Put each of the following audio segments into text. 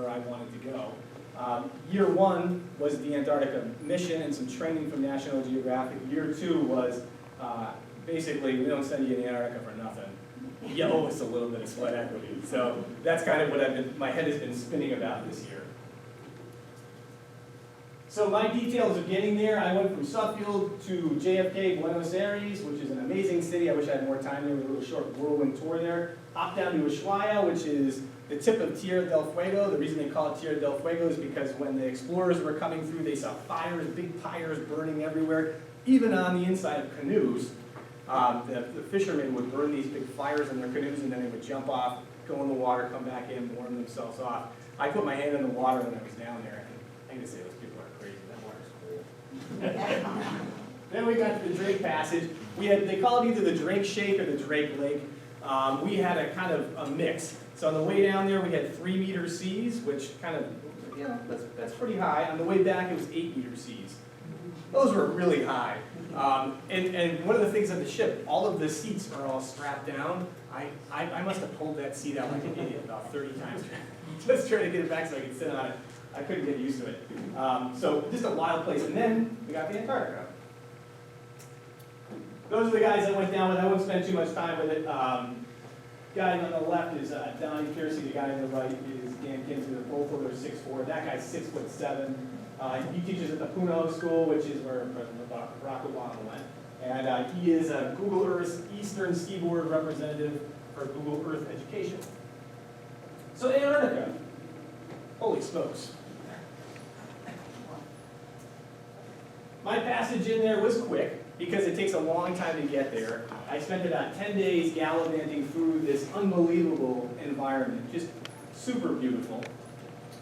where I wanted to go. Year 1 was the Antarctica mission and some training from National Geographic. Year 2 was basically, we don't send you to Antarctica for nothing. You owe us a little bit of sweat equity. So that's kind of what my head has been spinning about this year. So my details of getting there, I went from Suffield to JFK, Buenos Aires, which is an amazing city. I wish I had more time there with a little short whirlwind tour there. Hopped down to Ushuaia, which is the tip of Tierra del Fuego. The reason they call it Tierra del Fuego is because when the explorers were coming through, they saw fires, big pyres burning everywhere, even on the inside of canoes. The fishermen would burn these big fires in their canoes, and then they would jump off, go in the water, come back in, warm themselves off. I put my hand in the water when I was down there, and I'm going to say those people are crazy. That water's cool. Then we got to the Drake Passage. They call it either the Drake Shake or the Drake Lake. We had a kind of a mix. So on the way down there, we had 3-meter seas, which kind of, you know, that's pretty high. On the way back, it was 8-meter seas. Those were really high. And one of the things on the ship, all of the seats are all strapped down. I must have pulled that seat out like an idiot about 30 times, just trying to get it back so I could sit on it. I couldn't get used to it. So just a wild place. And then we got the Antarctica. Those are the guys I went down with. I won't spend too much time with it. Guy on the left is Donnie Piercy. The guy on the right is Dan Kinsey. Both of them are 6'4". That guy's 6'7". He teaches at the Puno School, which is where President Barack Obama went. And he is a Google Earth Eastern Seaboard representative for Google Earth Education. So Antarctica. Holy smokes. My passage in there was quick because it takes a long time to get there. I spent about 10 days gallivanting through this unbelievable environment, just super beautiful.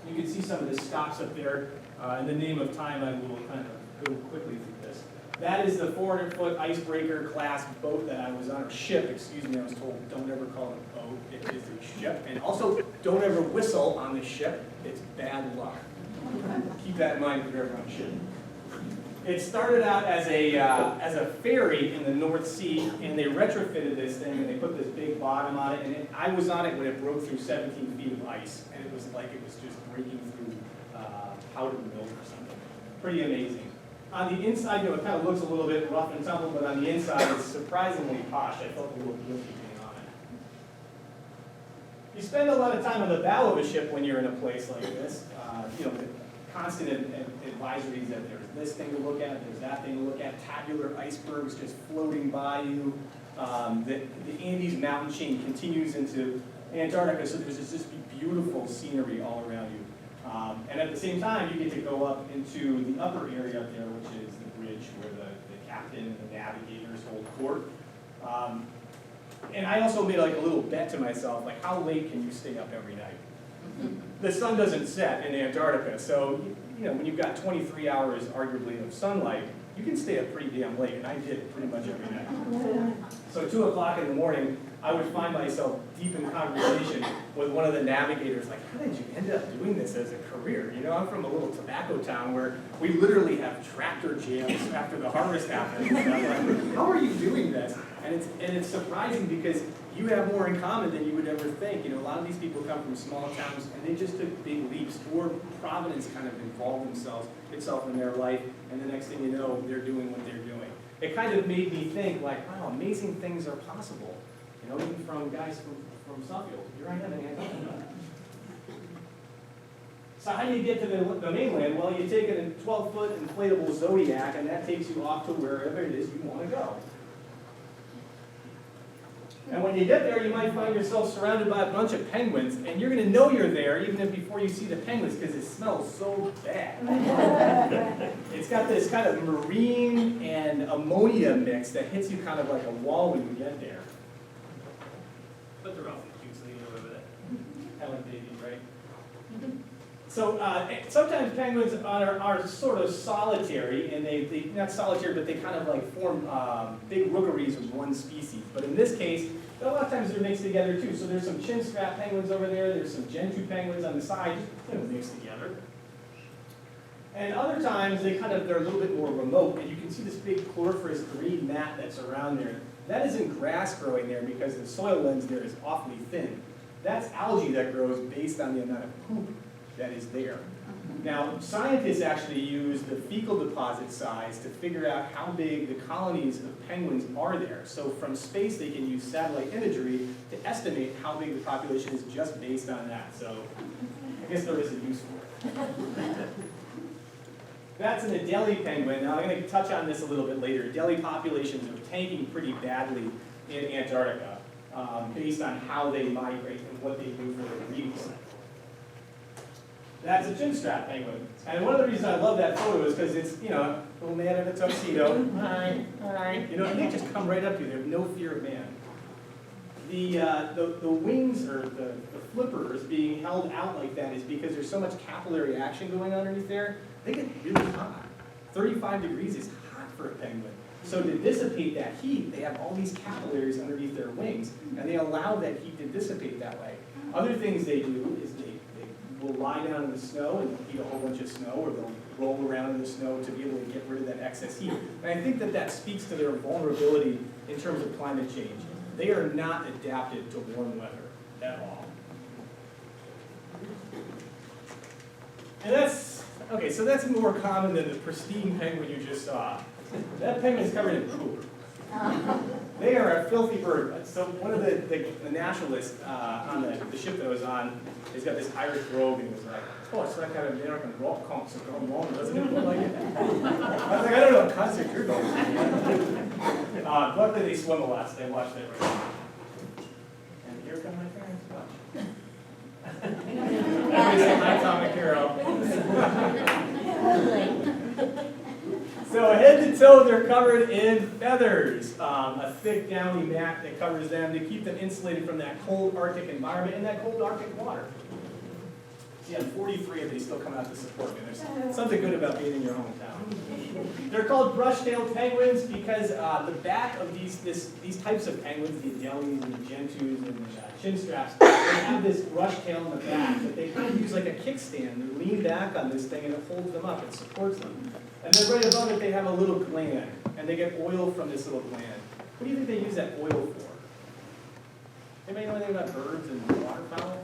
You can see some of the stops up there. In the name of time, I will kind of go quickly through this. That is the 400-foot icebreaker class boat that I was on, or ship, excuse me. I was told don't ever call it a boat, it is a ship. And also, don't ever whistle on the ship, it's bad luck. Keep that in mind if you're ever on a ship. It started out as a ferry in the North Sea, and they retrofitted this thing, and they put this big bottom on it, and I was on it when it broke through 17 feet of ice, and it was like it was just breaking through powdered milk or something. Pretty amazing. On the inside, you know, it kind of looks a little bit rough and tumble, but on the inside, it's surprisingly posh. I felt a little guilty being on it. You spend a lot of time on the bow of a ship when you're in a place like this. You know, the constant advisories that there's this thing to look at, there's that thing to look at, tabular icebergs just floating by you. The Andes mountain chain continues into Antarctica, so there's just beautiful scenery all around you. And at the same time, you get to go up into the upper area up there, which is the bridge where the captain and the navigators hold court. And I also made like a little bet to myself, like how late can you stay up every night? The sun doesn't set in Antarctica, so you know when you've got 23 hours arguably of sunlight, you can stay up pretty damn late, and I did it pretty much every night. So 2 o'clock in the morning, I would find myself deep in conversation with one of the navigators, like, how did you end up doing this as a career? You know, I'm from a little tobacco town where we literally have tractor jams after the harvest happens. And I'm like, how are you doing this? And it's surprising because you have more in common than you would ever think. You know, a lot of these people come from small towns and they just took big leaps, or Providence kind of involved itself in their life, and the next thing you know, they're doing what they're doing. It kind of made me think, like, wow, amazing things are possible. You know, even from guys from Suffield. Here I am in Antarctica. So how do you get to the mainland? Well, you take a 12-foot inflatable Zodiac, and that takes you off to wherever it is you want to go. And when you get there, you might find yourself surrounded by a bunch of penguins, and you're going to know you're there even before you see the penguins because it smells so bad. It's got this kind of marine and ammonia mix that hits you kind of like a wall when you get there. But they're awfully cute, so you know over that. Helen babies, right? So sometimes penguins are sort of solitary, and they not solitary, but they kind of like form big rookeries of one species. But in this case, a lot of times they're mixed together too. So there's some chin strap penguins over there. There's some gentoo penguins on the side, just mixed together. And other times they're a little bit more remote, and you can see this big chloriferous green mat that's around there. That isn't grass growing there because the soil lens there is awfully thin. That's algae that grows based on the amount of poop that is there. Now, scientists actually use the fecal deposit size to figure out how big the colonies of penguins are there. So from space, they can use satellite imagery to estimate how big the population is just based on that. So I guess there is a use for it. That's an Adelie penguin. Now I'm going to touch on this a little bit later. Adelie populations are tanking pretty badly in Antarctica based on how they migrate and what they do for their breeding cycle. That's a chinstrap penguin. And one of the reasons I love that photo is because it's, you know, a little man in a tuxedo. Hi, hi. You know, and they just come right up to you. They have no fear of man. The wings, or the flippers, being held out like that is because there's so much capillary action going on underneath there. They get really hot. 35 degrees is hot for a penguin. So to dissipate that heat, they have all these capillaries underneath their wings, and they allow that heat to dissipate that way. Other things they do is they will lie down in the snow and eat a whole bunch of snow, or they'll roll around in the snow to be able to get rid of that excess heat. And I think that that speaks to their vulnerability in terms of climate change. They are not adapted to warm weather at all. And that's, okay, so that's more common than the pristine penguin you just saw. That penguin is covered in poop. They are a filthy bird. So one of the naturalists on the ship that I was on, he's got this Irish brogue, and he was like, oh, it's like an American rock concert going on, doesn't it look like it? I was like, I don't know what concert you're going to. Luckily they swim a lot, so they watched it right now. And here come my parents, watch. Everybody say hi, Tom and Carol. So head to toe, they're covered in feathers, a thick downy mat that covers them to keep them insulated from that cold Arctic environment and that cold Arctic water. See, I'm 43 and they still come out to support me. There's something good about being in your hometown. They're called brush-tailed penguins because the back of these types of penguins, the Adelies and the Gentus and the chinstraps, they have this brush tail in the back that they kind of use like a kickstand. They lean back on this thing and it holds them up, it supports them. And then right above it, they have a little gland, and they get oil from this little gland. What do you think they use that oil for? Anybody know anything about birds and waterfowl?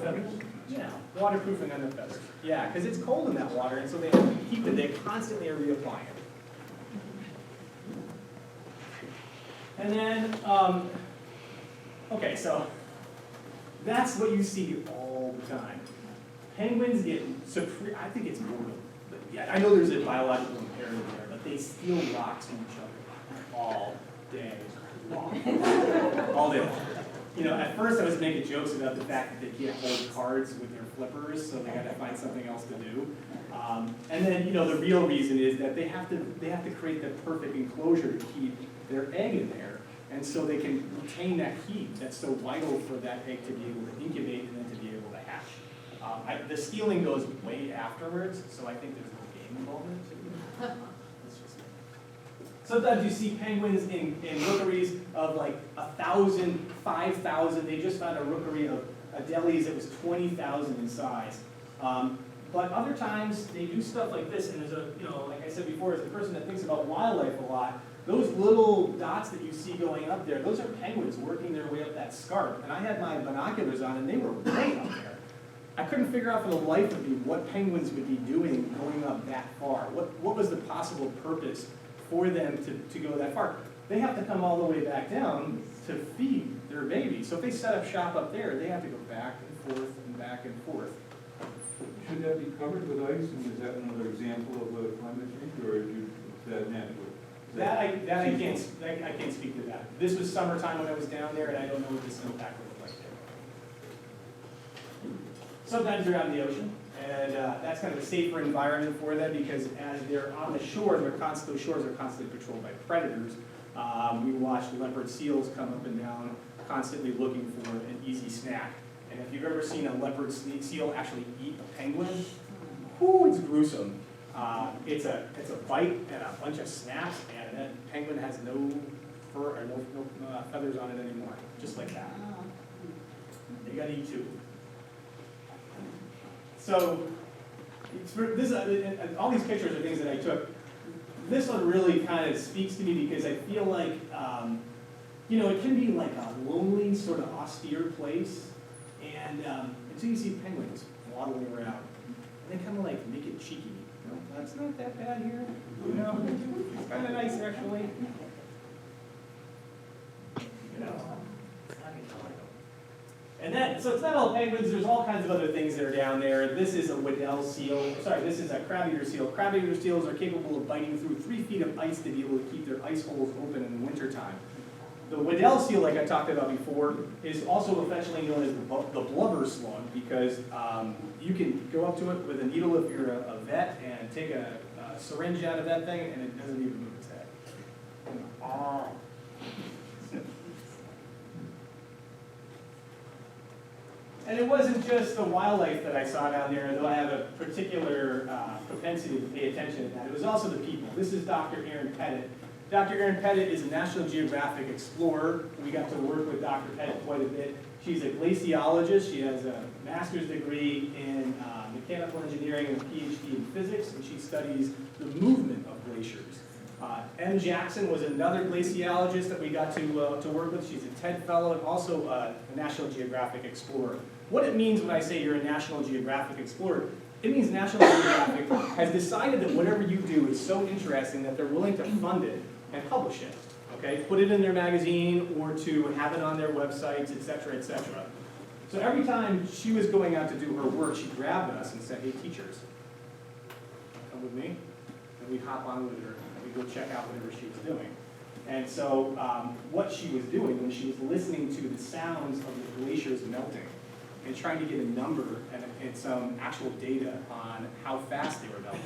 Feathers? Yeah, waterproofing on the feathers. Yeah, because it's cold in that water, and so they have to keep it. They constantly are reapplying it. And then, okay, so that's what you see all the time. Penguins get, I think it's more, but yeah, I know there's a biological imperative there, but they steal rocks from each other all day long. All day long. You know, at first I was making jokes about the fact that they can't hold cards with their flippers, so they got to find something else to do. And then, you know, the real reason is that they have to create the perfect enclosure to keep their egg in there, and so they can retain that heat that's so vital for that egg to be able to incubate and then to be able to hatch. The stealing goes way afterwards, so I think there's no game involvement. Sometimes you see penguins in rookeries of like 1,000, 5,000. They just found a rookery of Adelies that was 20,000 in size. But other times they do stuff like this, and there's a, you know, like I said before, as a person that thinks about wildlife a lot, those little dots that you see going up there, those are penguins working their way up that scarp. And I had my binoculars on, and they were way up there. I couldn't figure out for the life of me what penguins would be doing going up that far. What was the possible purpose for them to go that far? They have to come all the way back down to feed their baby. So if they set up shop up there, they have to go back and forth and back and forth. Should that be covered with ice, and is that another example of a climate change, or is that natural? I can't speak to that. This was summertime when I was down there, and I don't know what this impact would look like there. Sometimes they're out in the ocean, and that's kind of a safer environment for them because as they're on the shore, those shores are constantly patrolled by predators. We watch leopard seals come up and down, constantly looking for an easy snack. And if you've ever seen a leopard seal actually eat a penguin, whoo, it's gruesome. It's a bite and a bunch of snaps, and that penguin has no fur or no feathers on it anymore, just like that. They got to eat too. So, all these pictures are things that I took. This one really kind of speaks to me because I feel like, you know, it can be like a lonely, sort of austere place. And so you see penguins waddling around, and they kind of like make it cheeky. You know, that's not that bad here. You know, it's kind of nice actually. You know. And then, so it's not all penguins, there's all kinds of other things that are down there. This is a Weddell seal, sorry, this is a crab-eater seal. Crab-eater seals are capable of biting through 3 feet of ice to be able to keep their ice holes open in the wintertime. The Weddell seal, like I talked about before, is also affectionately known as the blubber slug because you can go up to it with a needle if you're a vet and take a syringe out of that thing and it doesn't even move its head. And it wasn't just the wildlife that I saw down there, though I have a particular propensity to pay attention to that. It was also the people. This is Dr. Erin Pettit. Dr. Erin Pettit is a National Geographic explorer. We got to work with Dr. Pettit quite a bit. She's a glaciologist. She has a master's degree in mechanical engineering and a PhD in physics, and she studies the movement of glaciers. M. Jackson was another glaciologist that we got to work with. She's a TED Fellow and also a National Geographic explorer. What it means when I say you're a National Geographic explorer, it means National Geographic has decided that whatever you do is so interesting that they're willing to fund it and publish it, okay? Put it in their magazine or to have it on their websites, et cetera, et cetera. So every time she was going out to do her work, she grabbed us and said, hey, teachers, come with me. And we'd hop on with her and we'd go check out whatever she was doing. And so what she was doing when she was listening to the sounds of the glaciers melting and trying to get a number and some actual data on how fast they were melting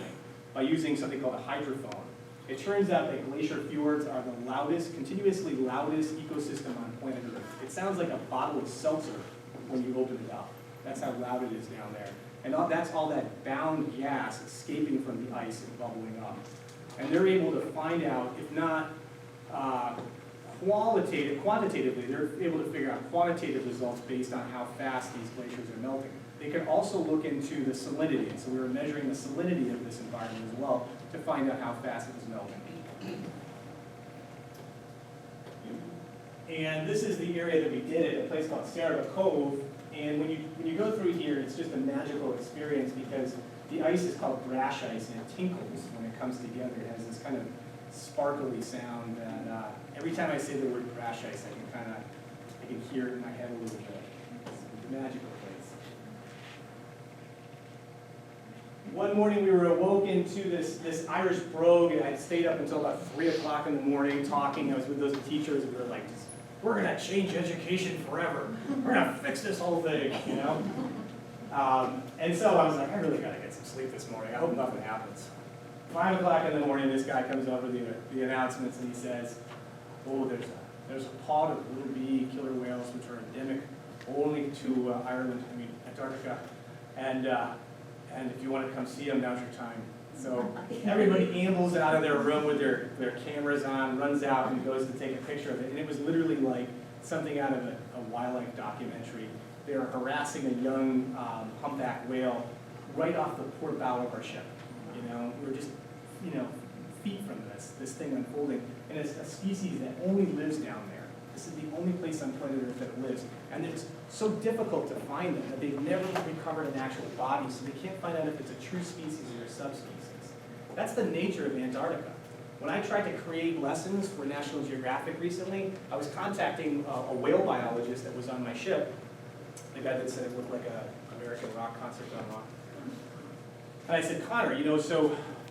by using something called a hydrophone. It turns out that glacier fjords are the loudest, continuously loudest ecosystem on planet Earth. It sounds like a bottle of seltzer when you open it up. That's how loud it is down there. And that's all that bound gas escaping from the ice and bubbling up. And they're able to find out, if not quantitatively, they're able to figure out quantitative results based on how fast these glaciers are melting. They can also look into the salinity, and so we were measuring the salinity of this environment as well to find out how fast it was melting. And this is the area that we did it, a place called Sierra Cove. And when you go through here, it's just a magical experience because the ice is called brash ice, and it tinkles when it comes together. It has this kind of sparkly sound that every time I say the word brash ice, I can hear it in my head a little bit. It's a magical place. One morning we were awoken to this Irish brogue, and I stayed up until about 3 o'clock in the morning talking. I was with those teachers, and we were like, we're going to change education forever. We're going to fix this whole thing, you know? And so I was like, I really got to get some sleep this morning. I hope nothing happens. 5 o'clock in the morning, this guy comes over the announcements, and he says, oh, there's a pod of little B killer whales which are endemic only to Antarctica. And if you want to come see them, now's your time. So everybody ambles out of their room with their cameras on, runs out and goes to take a picture of it. And it was literally like something out of a wildlife documentary. They were harassing a young humpback whale right off the port bow of our ship. You know, we were just, feet from this thing unfolding. And it's a species that only lives down there. This is the only place on planet Earth that it lives. And it's so difficult to find them that they've never recovered an actual body, so they can't find out if it's a true species or a subspecies. That's the nature of Antarctica. When I tried to create lessons for National Geographic recently, I was contacting a whale biologist that was on my ship, the guy that said it looked like an American rock concert gone wrong. And I said, Connor,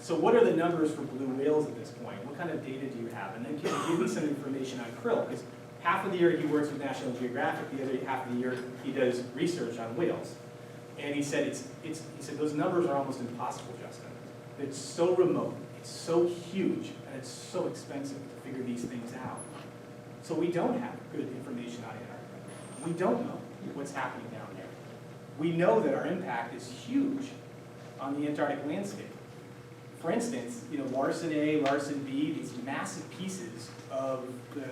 so what are the numbers for blue whales at this point? What kind of data do you have? And then can you give me some information on krill? Because half of the year he works with National Geographic, the other half of the year he does research on whales. And he said, he said those numbers are almost impossible, Justin. It's so remote, it's so huge, and it's so expensive to figure these things out. So we don't have good information on Antarctica. We don't know what's happening down there. We know that our impact is huge on the Antarctic landscape. For instance, Larsen A, Larsen B, these massive pieces of the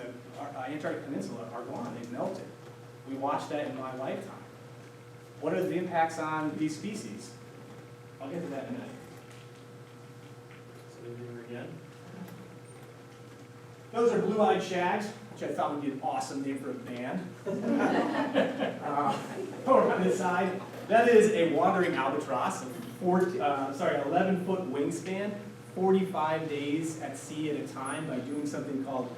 Antarctic Peninsula are gone, they've melted. We watched that in my lifetime. What are the impacts on these species? I'll get to that in a minute. So again. Those are blue-eyed shags. which I thought would be an awesome name for a band. Over on this side, that is a wandering albatross, 11-foot wingspan, 45 days at sea at a time by doing something called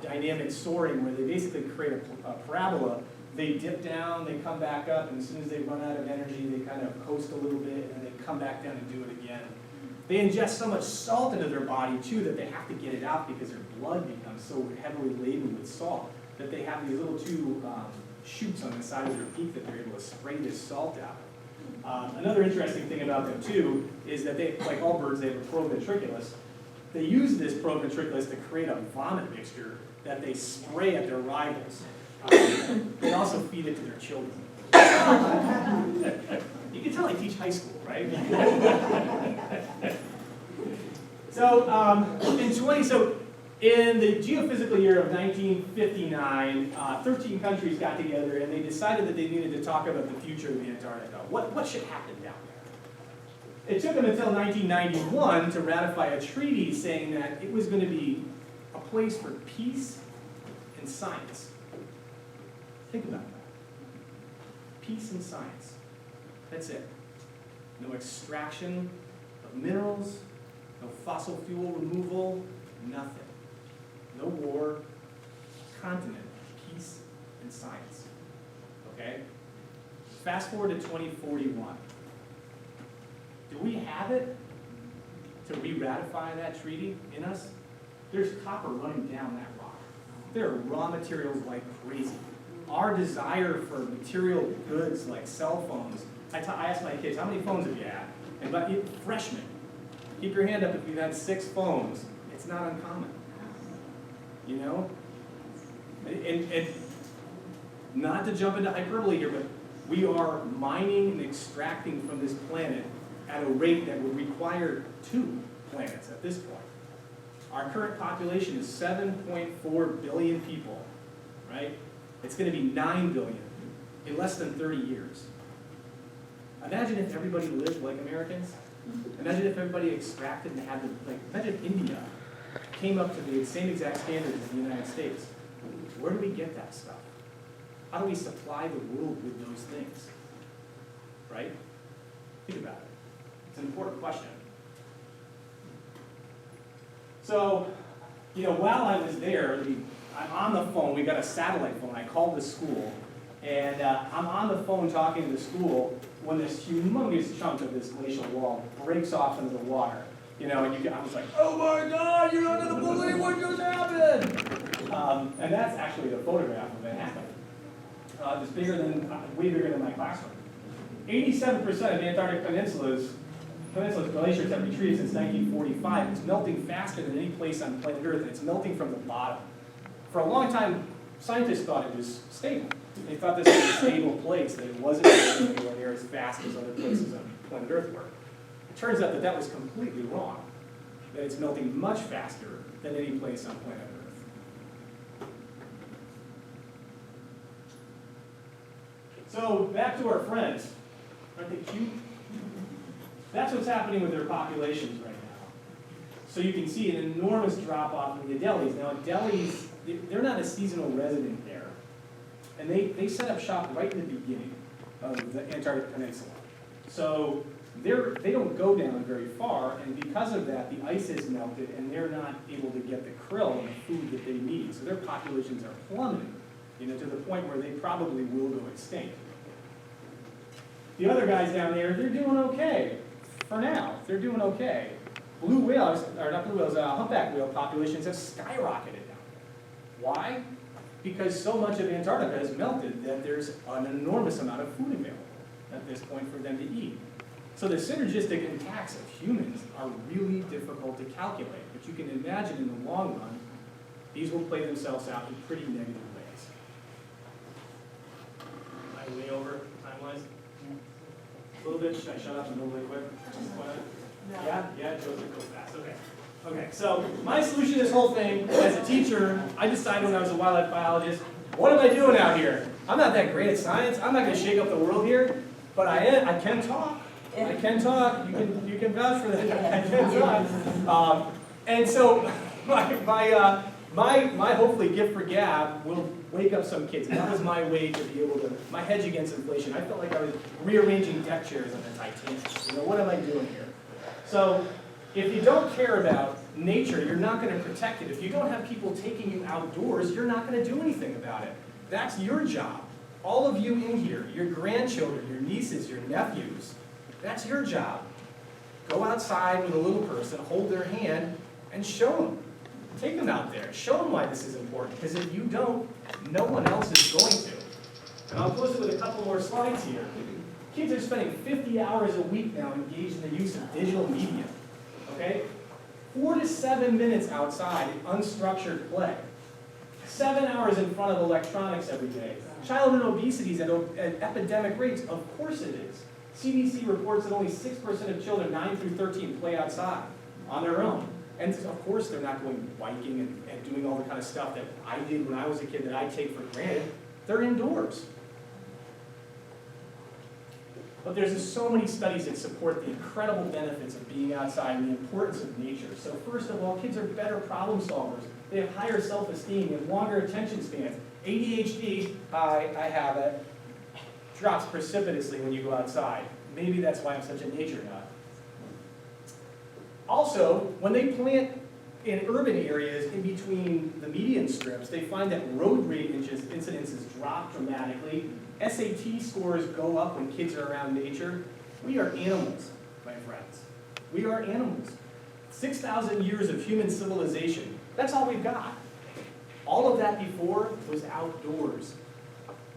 dynamic soaring, where they basically create a parabola. They dip down, they come back up, and as soon as they run out of energy, they kind of coast a little bit, and they come back down and do it again. They ingest so much salt into their body, too, that they have to get it out because their blood becomes so heavily laden with salt that they have these little two chutes on the side of their beak that they're able to spray this salt out. Another interesting thing about them, too, is that they, like all birds, they have a proventriculus. They use this proventriculus to create a vomit mixture that they spray at their rivals. They also feed it to their children. You can tell I teach high school, right? So in the geophysical year of 1959, 13 countries got together and they decided that they needed to talk about the future of Antarctica. What should happen down there? It took them until 1991 to ratify a treaty saying that it was going to be a place for peace and science. Think about that. Peace and science. That's it. No extraction of minerals, no fossil fuel removal, nothing. No war, continent, peace and science. Okay? Fast forward to 2041. Do we have it to re-ratify that treaty in us? There's copper running down that rock. There are raw materials like crazy. Our desire for material goods like cell phones, I ask my kids, how many phones have you had? And about you freshmen, keep your hand up if you've had 6 phones. It's not uncommon. You know? And not to jump into hyperbole here, but we are mining and extracting from this planet at a rate that would require 2 planets at this point. Our current population is 7.4 billion people, right? It's going to be 9 billion in less than 30 years. Imagine if everybody lived like Americans. Imagine if everybody extracted and had imagine if India came up to the same exact standards as the United States. Where do we get that stuff? How do we supply the world with those things? Right? Think about it. It's an important question. So, while I was there, I'm on the phone. We got a satellite phone. I called the school, and I'm on the phone talking to the school when this humongous chunk of this glacial wall breaks off into the water. And I was like, "Oh my God, you're not gonna believe what just happened!" And that's actually a photograph of it happening. It's way bigger than my classroom. 87% of the Antarctic Peninsula's glaciers have retreated since 1945. It's melting faster than any place on planet Earth, and it's melting from the bottom. For a long time, scientists thought it was stable. They thought this was a stable place, that it wasn't going anywhere near as fast as other places on planet Earth were. It turns out that that was completely wrong, that it's melting much faster than any place on planet Earth. So, back to our friends. Aren't they cute? That's what's happening with their populations right now. So you can see an enormous drop-off in the Adelis. Now, Adelis, they're not a seasonal resident there. And they set up shop right in the beginning of the Antarctic Peninsula. So they don't go down very far, and because of that, the ice has melted, and they're not able to get the krill and the food that they need. So their populations are plummeting, to the point where they probably will go extinct. The other guys down there, they're doing okay. For now, they're doing okay. Humpback whale populations have skyrocketed down there. Why? Because so much of Antarctica has melted that there's an enormous amount of food available at this point for them to eat. So the synergistic impacts of humans are really difficult to calculate, but you can imagine in the long run, these will play themselves out in pretty negative ways. Am I way over time-wise? A little bit. Should I shut up and go really quick? Yeah? Yeah, it goes fast. Okay, so my solution to this whole thing, as a teacher, I decided when I was a wildlife biologist, what am I doing out here? I'm not that great at science. I'm not going to shake up the world here, but I can talk. I can talk. You can vouch for that. I can talk. And so my hopefully gift for gab will wake up some kids. That was my way to be able to, my hedge against inflation. I felt like I was rearranging deck chairs on the Titanic. You know, what am I doing here? So if you don't care about nature, you're not going to protect it. If you don't have people taking you outdoors, you're not going to do anything about it. That's your job. All of you in here, your grandchildren, your nieces, your nephews, that's your job. Go outside with a little person, hold their hand, and show them. Take them out there. Show them why this is important. Because if you don't, no one else is going to. And I'll close it with a couple more slides here. Kids are spending 50 hours a week now engaged in the use of digital media. Okay? 4 to 7 minutes outside in unstructured play. 7 hours in front of electronics every day. Childhood obesity is at epidemic rates. Of course it is. CDC reports that only 6% of children 9 through 13 play outside on their own. And of course they're not going biking and doing all the kind of stuff that I did when I was a kid that I take for granted. They're indoors. But there's just so many studies that support the incredible benefits of being outside and the importance of nature. So first of all, kids are better problem solvers. They have higher self-esteem, they have longer attention spans. ADHD, I have it, drops precipitously when you go outside. Maybe that's why I'm such a nature nut. Also, when they plant in urban areas in between the median strips, they find that road rage incidences drop dramatically. SAT scores go up when kids are around nature. We are animals, my friends. We are animals. 6,000 years of human civilization. That's all we've got. All of that before was outdoors.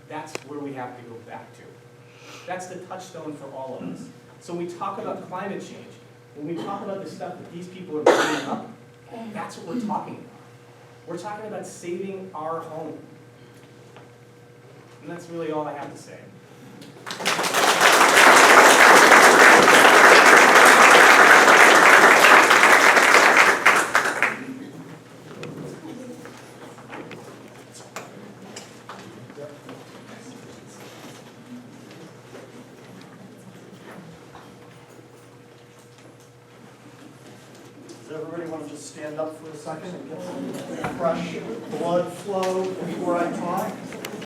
That's where we have to go back to. That's the touchstone for all of us. So when we talk about climate change, when we talk about the stuff that these people are bringing up, that's what we're talking about. We're talking about saving our home. And that's really all I have to say. Does everybody want to just stand up for a second and get some fresh blood flow before I talk?